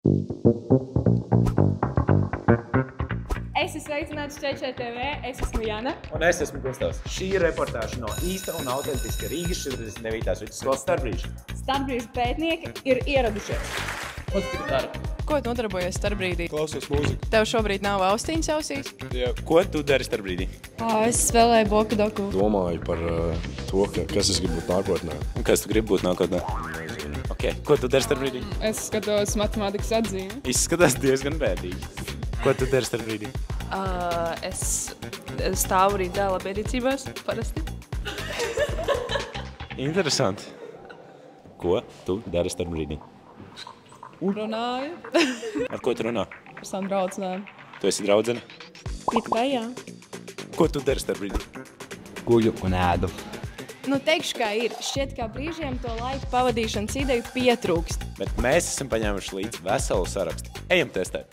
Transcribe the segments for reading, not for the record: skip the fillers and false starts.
Es esmu sveicināts ČČTV, es esmu Jana. Un es esmu Gustavs. Šī ir reportāža no īsta un autentiska Rīgas 49. vidusskolas Starbrīža. Starpbrīžu pētnieki ir ieradušies. Ko tu dari? Ko tu nodarbojies starpbrīdī? Klausos mūziku. Tev šobrīd nav austiņas ausīs? Jā. Ko tu dari Starbrīdī? Es spēlēju boku doku. Domāju par to, kas es gribu būt nākotnē. Un kas tu gribi būt nākotnē? Okay. Ko tu dari Starbrīdī? Es skatos matemātikas atzīmi. Izskatās diezgan bēdīgi. Ko tu dari Starbrīdī? Es stāvu rītā labiedrīcībās parasti. Interesanti. Ko tu dari Starbrīdī? Runāju Ar ko tu runā? par savām draudzenēm. Tu esi draudzene? It kā jā. Ko tu dari Starbrīdī? Guļu un ēdu. Nu, teikšu, kā ir. Šķiet, kā brīžiem to laiku pavadīšanas ideju pietrūkst. Bet mēs esam paņēmuši līdzi veselu sarakstu. Ejam testēt.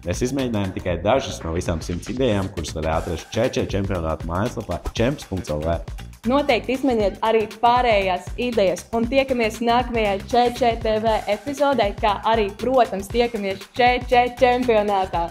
Mēs izmēģinājām tikai dažas no visām 100 idejām, kuras var atrast ČČ čempionāta mājaslapā čemps.lv. Noteikti izmēģiniet arī pārējās idejas un tiekamies nākamajā ČČTV epizodē, kā arī, protams, tiekamies ČČ čempionātā.